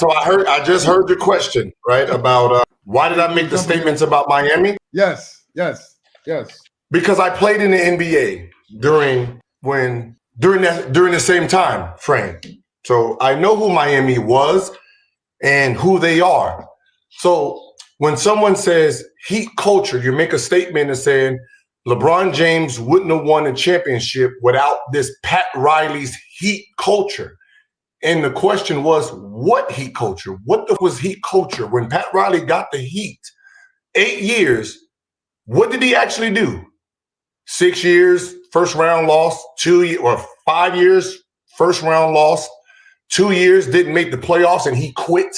So I just heard the question, right? About why did I make the statements about Miami? Yes. Because I played in the NBA during the same time frame. So I know who Miami was and who they are. So when someone says Heat culture, you make a statement and saying LeBron James wouldn't have won a championship without this Pat Riley's Heat culture. And the question was, what Heat culture? What was Heat culture? When Pat Riley got the Heat, 8 years, what did he actually do? 6 years, first round loss, 5 years, first round loss, 2 years, didn't make the playoffs, and he quit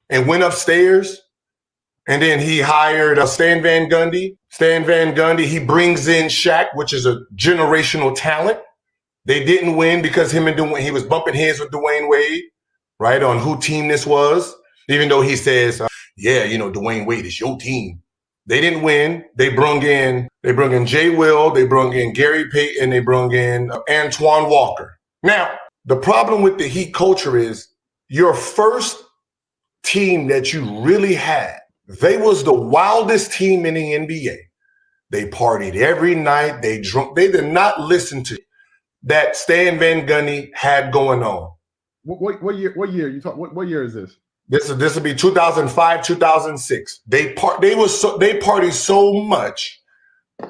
and went upstairs. And then he hired Stan Van Gundy. Stan Van Gundy, he brings in Shaq, which is a generational talent. They didn't win because he was bumping heads with Dwayne Wade, right, on who team this was, even though he says, Dwayne Wade is your team. They didn't win. They brung in Jay Will, they brung in Gary Payton, they brung in Antoine Walker. Now, the problem with the Heat culture is your first team that you really had, they was the wildest team in the NBA. They partied every night. They drunk. They did not listen to that Stan Van Gundy had going on. What year you talk? What year is this? This will be 2005, 2006. They partied so much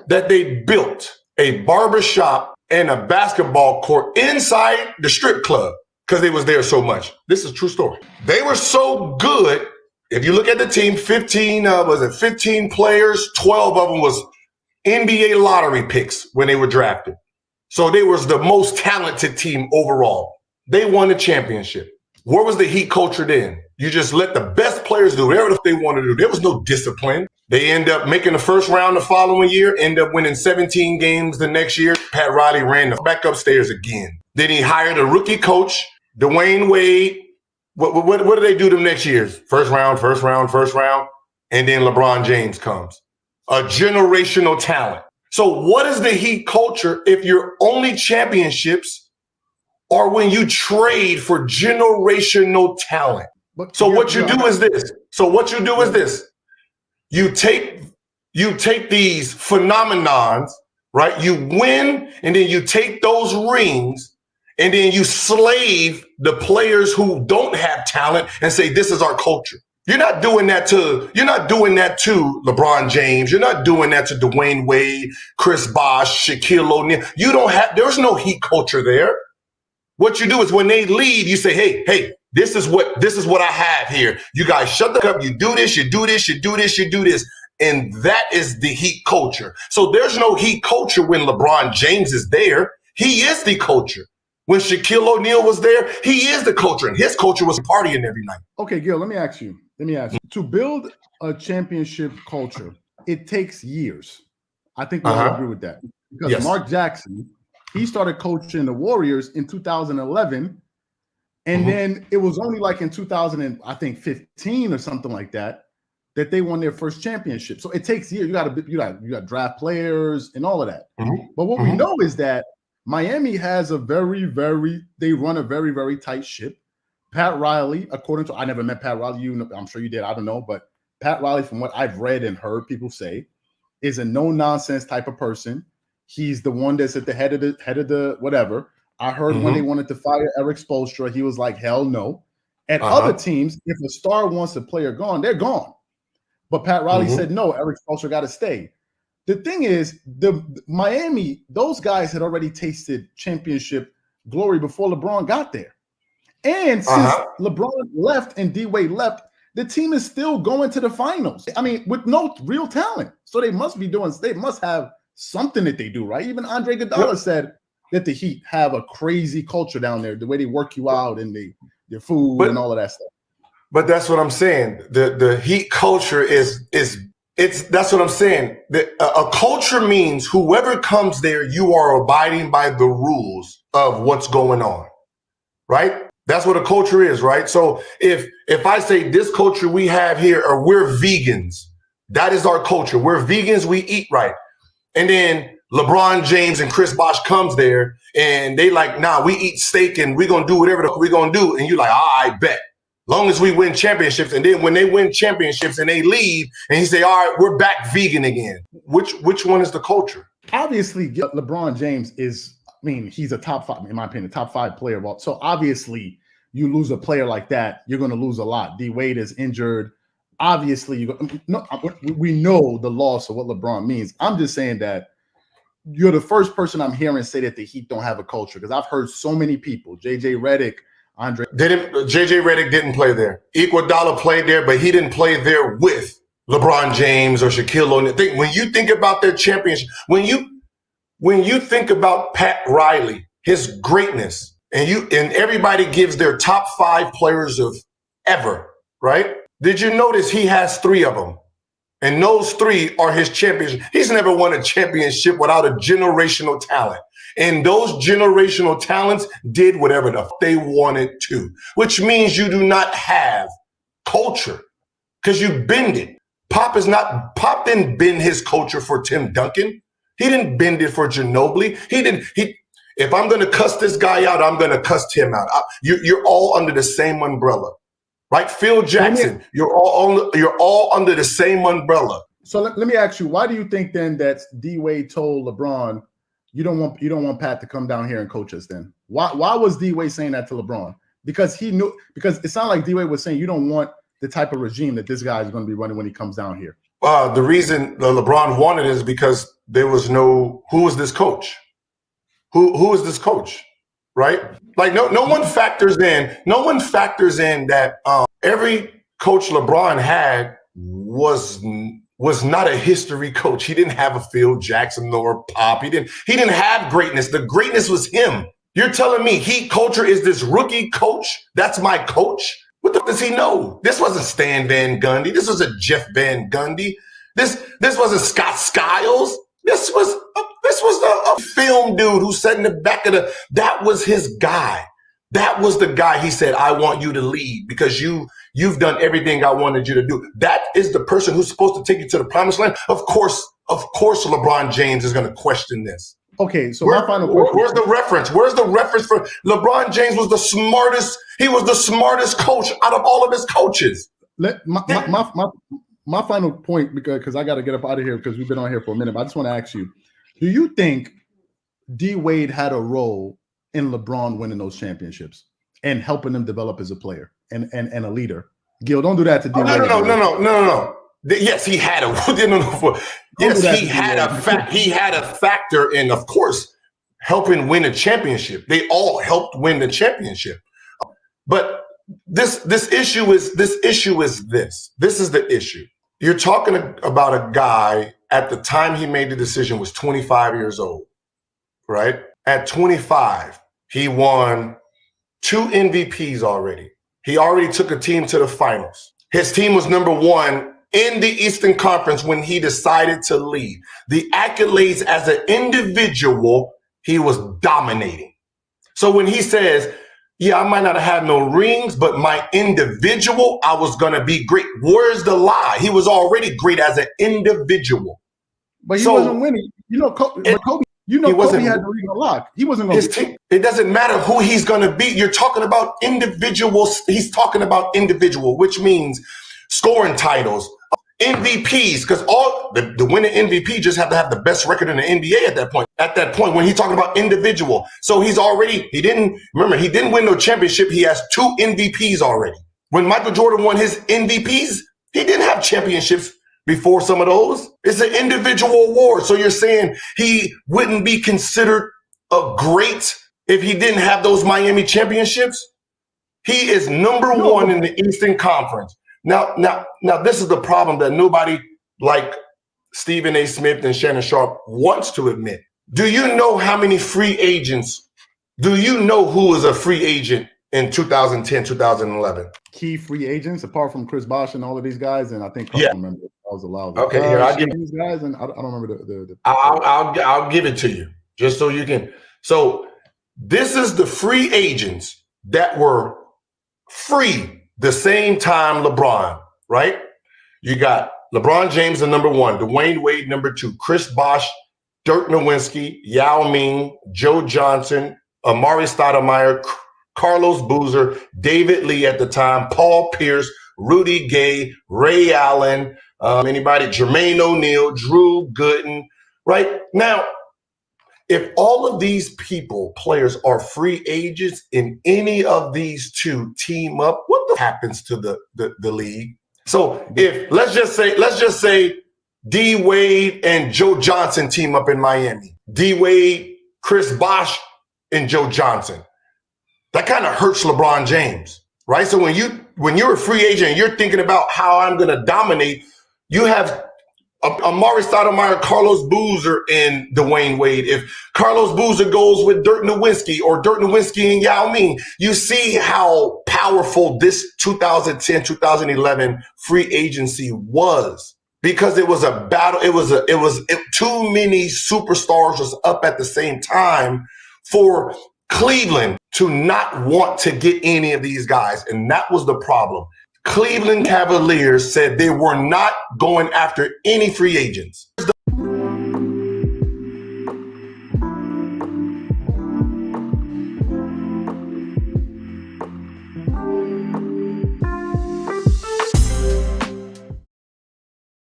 that they built a barbershop and a basketball court inside the strip club because they was there so much. This is a true story. They were so good. If you look at the team, 15 players, 12 of them was NBA lottery picks when they were drafted. So they was the most talented team overall. They won the championship. Where was the Heat culture then? You just let the best players do whatever they wanted to do. There was no discipline. They end up making the first round the following year, end up winning 17 games the next year. Pat Riley ran back upstairs again. Then he hired a rookie coach, Dwayne Wade. What do they do the next years? First round. And then LeBron James comes. A generational talent. So what is the Heat culture if your only championships are when you trade for generational talent? So what you do is this. You take these phenomenons, right? You win, and then you take those rings, and then you slave the players who don't have talent and say, this is our culture. You're not doing that to LeBron James. You're not doing that to Dwayne Wade, Chris Bosh, Shaquille O'Neal. There's no Heat culture there. What you do is when they leave, you say, hey, this is what I have here. You guys shut the up. You do this, you do this, you do this, you do this. And that is the Heat culture. So there's no Heat culture when LeBron James is there. He is the culture. When Shaquille O'Neal was there, he is the culture. And his culture was partying every night. Okay, Gil, let me ask you. To build a championship culture, it takes years. I think we all agree with that. Because Mark Jackson, he started coaching the Warriors in 2011. And then it was only like in 2015 or something like that they won their first championship. So it takes years. You got draft players and all of that. But what we know is that Miami has they run a very, very tight ship. Pat Riley, I never met Pat Riley. I'm sure you did. I don't know. But Pat Riley, from what I've read and heard people say, is a no-nonsense type of person. He's the one that's at the head of the whatever. I heard when they wanted to fire Eric Spoelstra, he was like, hell no. At other teams, if a star wants a player gone, they're gone. But Pat Riley said, no, Eric Spoelstra got to stay. The thing is, Miami, those guys had already tasted championship glory before LeBron got there. And since LeBron left and D-Wade left, the team is still going to the finals. I mean, with no real talent. So they must have something that they do, right? Even Andre Iguodala said that the Heat have a crazy culture down there, the way they work you out and their food and all of that stuff. But that's what I'm saying. The Heat culture that's what I'm saying. A culture means whoever comes there, you are abiding by the rules of what's going on, right? That's what a culture is, right? So if I say this culture we have here, or we're vegans, that is our culture. We're vegans, we eat right. And then LeBron James and Chris Bosh comes there and they like, nah, we eat steak and we're going to do whatever we're going to do. And you're like, I bet. long as we win championships. And then when they win championships and they leave and he say, all right, we're back vegan again. Which one is the culture? Obviously, LeBron James is, I mean, he's a top 5, in my opinion, top 5 player of all. So obviously you lose a player like that, you're going to lose a lot. D Wade is injured. Obviously, we know the loss of what LeBron means. I'm just saying that you're the first person I'm hearing say that the Heat don't have a culture, because I've heard so many people, JJ Redick, Andre. JJ Redick didn't play there. Iguodala played there, but he didn't play there with LeBron James or Shaquille O'Neal. When you think about their championship, when you think about Pat Riley, his greatness, and everybody gives their top 5 players of ever, right? Did you notice he has 3 of them? And those 3 are his champions. He's never won a championship without a generational talent. And those generational talents did whatever the they wanted to, which means you do not have culture because you bend it. Pop didn't bend his culture for Tim Duncan. He didn't bend it for Ginobili. If I'm going to cuss this guy out, I'm going to cuss Tim out. You're all under the same umbrella. Right, Phil Jackson, you're all under the same umbrella. So let me ask you, why do you think then that D Wade told LeBron, you don't want Pat to come down here and coach us then? Why was D Wade saying that to LeBron? Because it sounded like D Wade was saying you don't want the type of regime that this guy is going to be running when he comes down here. The reason LeBron wanted it is because there was who is this coach? Who is this coach? Right? Like no one factors in that every coach LeBron had was not a history coach. He didn't have a Phil Jackson nor Pop. He didn't have greatness. The greatness was him. You're telling me Heat culture is this rookie coach? That's my coach? What does he know? This wasn't Stan Van Gundy. This was a Jeff Van Gundy. This wasn't Scott Skiles. This was a film dude who sat in the back of that was his guy. That was the guy he said, I want you to lead because you've done everything I wanted you to do. That is the person who's supposed to take you to the promised land. Of course, LeBron James is going to question this. Okay, so my final question. Where's the reference? Where's the reference for LeBron James was the smartest. He was the smartest coach out of all of his coaches. My final point, because I got to get up out of here because we've been on here for a minute, but I just want to ask you, do you think D Wade had a role in LeBron winning those championships and helping him develop as a player and a leader? Gil, don't do that to D Wade. No. Yes, he had he had a factor in, of course, helping win a championship. They all helped win the championship. But this issue is this. This is the issue. You're talking about a guy at the time he made the decision was 25 years old, right? At 25, he won 2 MVPs already. He already took a team to the finals. His team was number 1 in the Eastern Conference when he decided to leave. The accolades as an individual, he was dominating. So when he says, yeah, I might not have had no rings, but my individual, I was going to be great. Where's the lie? He was already great as an individual. But he wasn't winning. Kobe had the ring a lot. He wasn't going to. It doesn't matter who he's going to be. You're talking about individuals. He's talking about individual, which means scoring titles, MVPs, because all the winning MVP just have to have the best record in the NBA at that point. At that point, when he's talking about individual, so he didn't win no championship. He has 2 MVPs already. When Michael Jordan won his MVPs, he didn't have championships before some of those. It's an individual award. So you're saying he wouldn't be considered a great if he didn't have those Miami championships? He is number 1 in the Eastern Conference. Now, this is the problem that nobody like Stephen A. Smith and Shannon Sharp wants to admit. Do you know how many free agents? Do you know who was a free agent in 2010, 2011? Key free agents, apart from Chris Bosh and all of these guys, and I think I remember I was allowed. Okay, here I'll give these guys, and I don't remember the I'll give it to you just so you can. So this is the free agents that were free the same time LeBron, right? You got LeBron James, the number 1, Dwayne Wade, number 2, Chris Bosh, Dirk Nowitzki, Yao Ming, Joe Johnson, Amari Stoudemire, Carlos Boozer, David Lee at the time, Paul Pierce, Rudy Gay, Ray Allen, anybody, Jermaine O'Neal, Drew Gooden, right? Now, if all of these players are free agents and any of these two team up, what happens to the league? So if let's just say D Wade and Joe Johnson team up in Miami, D Wade, Chris Bosh, and Joe Johnson, that kind of hurts LeBron James, right? So when you're a free agent and you're thinking about how I'm going to dominate, you have Amari Stoudemire, Carlos Boozer, and Dwayne Wade. If Carlos Boozer goes with Dirk Nowitzki or Dirk Nowitzki and Yao Ming, you see how powerful this 2010, 2011 free agency was, because it was a battle. It was too many superstars was up at the same time for Cleveland to not want to get any of these guys. And that was the problem. Cleveland Cavaliers said they were not going after any free agents.